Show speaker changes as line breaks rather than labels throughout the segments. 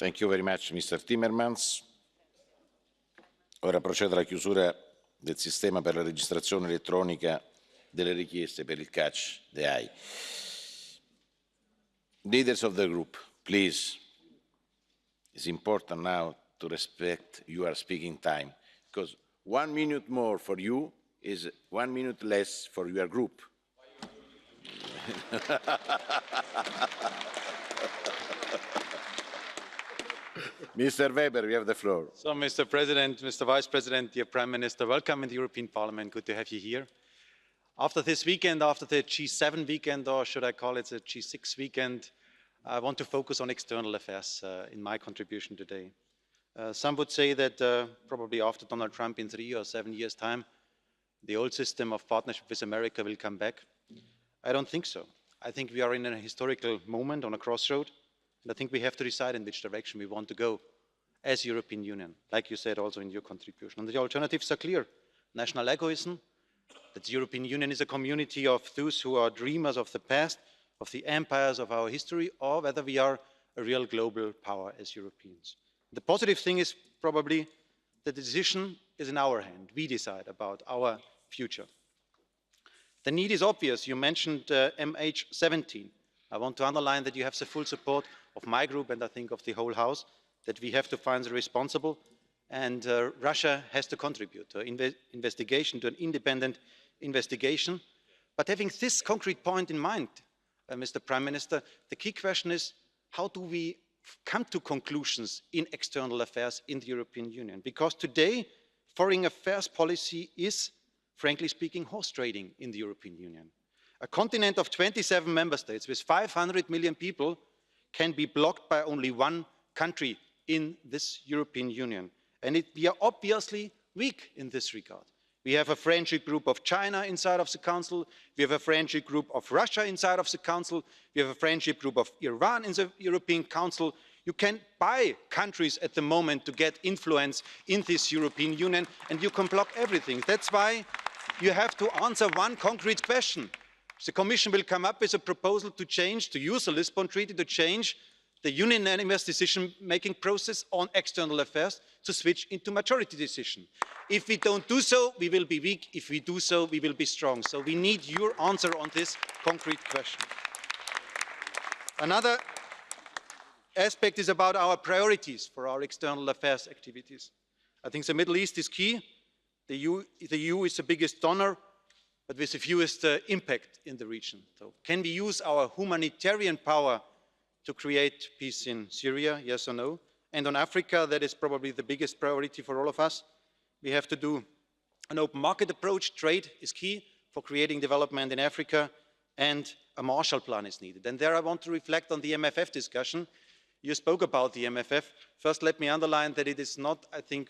Thank you very much, Mr. Timmermans. Ora procedo alla chiusura del sistema per la registrazione elettronica delle richieste per il catch the eye. Leaders of the group, please. It's important now to respect your speaking time, because 1 minute more for you is 1 minute less for your group. Mr. Weber, you have the floor.
So, Mr. President, Mr. Vice President, dear Prime Minister, welcome in the European Parliament. Good to have you here. After this weekend, after the G7 weekend, or should I call it the G6 weekend, I want to focus on external affairs in my contribution today. Some would say that probably after Donald Trump in 3 or 7 years' time, the old system of partnership with America will come back. I don't think so. I think we are in a historical moment on a crossroad, and I think we have to decide in which direction we want to go as European Union, like you said also in your contribution. And the alternatives are clear. National egoism, that the European Union is a community of those who are dreamers of the past, of the empires of our history, or whether we are a real global power as Europeans. The positive thing is probably that the decision is in our hand. We decide about our future. The need is obvious. You mentioned MH17. I want to underline that you have the full support of my group and I think of the whole House, that we have to find the responsible, and Russia has to contribute to an investigation, to an independent investigation. But having this concrete point in mind, Mr. Prime Minister, the key question is, how do we come to conclusions in external affairs in the European Union? Because today, foreign affairs policy is, frankly speaking, horse trading in the European Union. A continent of 27 member states with 500 million people can be blocked by only one country in this European Union. And we are obviously weak in this regard. We have a friendship group of China inside of the Council. We have a friendship group of Russia inside of the Council. We have a friendship group of Iran in the European Council. You can buy countries at the moment to get influence in this European Union, and you can block everything. That's why you have to answer one concrete question. The Commission will come up with a proposal to use the Lisbon Treaty to change the unanimous decision-making process on external affairs, to switch into majority decision. If we don't do so, we will be weak. If we do so, we will be strong. So we need your answer on this concrete question. Another aspect is about our priorities for our external affairs activities. I think the Middle East is key. The EU is the biggest donor, but with the fewest impact in the region. So can we use our humanitarian power to create peace in Syria, yes or no? And on Africa, that is probably the biggest priority for all of us. We have to do an open market approach. Trade is key for creating development in Africa, and a Marshall Plan is needed. And there I want to reflect on the MFF discussion. You spoke about the MFF. First, let me underline that it is not, I think,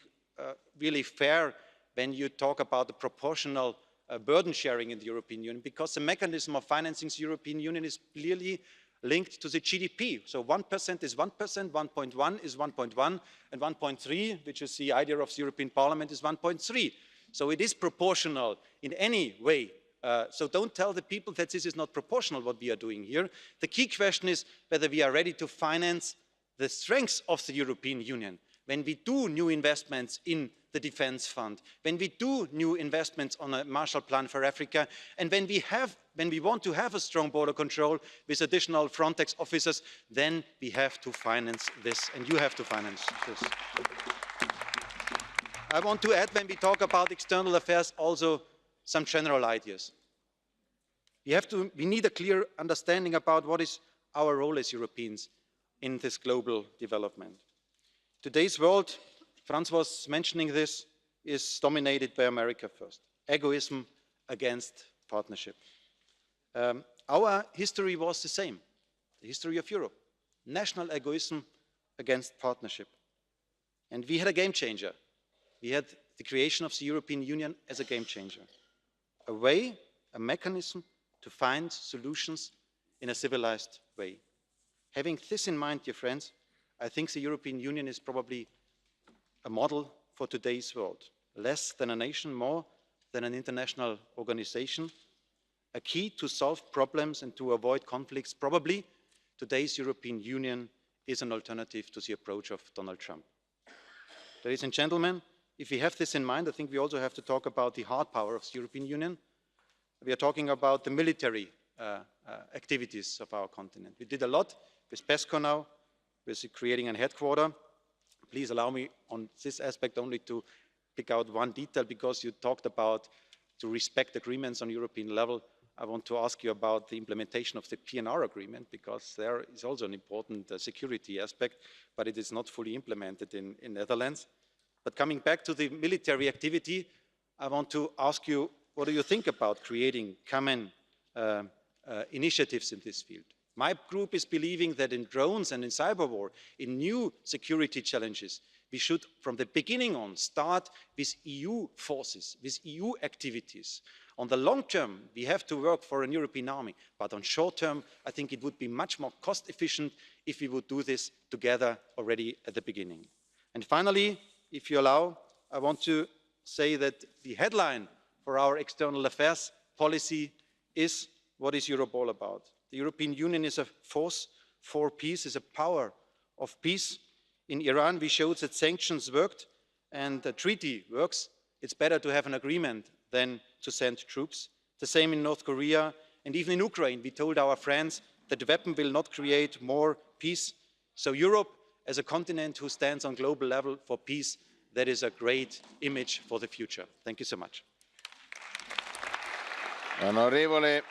really fair when you talk about the proportional burden sharing in the European Union, because the mechanism of financing the European Union is clearly linked to the GDP. So 1% is 1%, 1.1 is 1.1, and 1.3, which is the idea of the European Parliament, is 1.3. So it is proportional in any way. So don't tell the people that this is not proportional, what we are doing here. The key question is whether we are ready to finance the strengths of the European Union. When we do new investments in the Defence Fund, when we do new investments on a Marshall Plan for Africa, and when we want to have a strong border control with additional Frontex officers, then we have to finance this, and you have to finance this. I want to add, when we talk about external affairs, also some general ideas. We need a clear understanding about what is our role as Europeans in this global development. Today's world, Franz was mentioning this, is dominated by America first. Egoism against partnership. Our history was the same, the history of Europe. National egoism against partnership. And we had a game changer. We had the creation of the European Union as a game changer. A way, a mechanism to find solutions in a civilized way. Having this in mind, dear friends, I think the European Union is probably a model for today's world. Less than a nation, more than an international organization. A key to solve problems and to avoid conflicts. Probably today's European Union is an alternative to the approach of Donald Trump. Ladies and gentlemen, if we have this in mind, I think we also have to talk about the hard power of the European Union. We are talking about the military activities of our continent. We did a lot with PESCO now, with creating a headquarter. Please allow me on this aspect only to pick out one detail, because you talked about to respect agreements on European level. I want to ask you about the implementation of the PNR agreement, because there is also an important security aspect, but it is not fully implemented in Netherlands. But coming back to the military activity, I want to ask you, what do you think about creating common initiatives in this field? My group is believing that in drones and in cyber war, in new security challenges, we should, from the beginning on, start with EU forces, with EU activities. On the long term, we have to work for a European army, but on short term, I think it would be much more cost efficient if we would do this together already at the beginning. And finally, if you allow, I want to say that the headline for our external affairs policy is, what is Europe all about? The European Union is a force for peace, is a power of peace. In Iran, we showed that sanctions worked and the treaty works. It's better to have an agreement than to send troops. The same in North Korea, and even in Ukraine, we told our friends that the weapon will not create more peace. So Europe, as a continent who stands on global level for peace, that is a great image for the future. Thank you so much.
Onorevole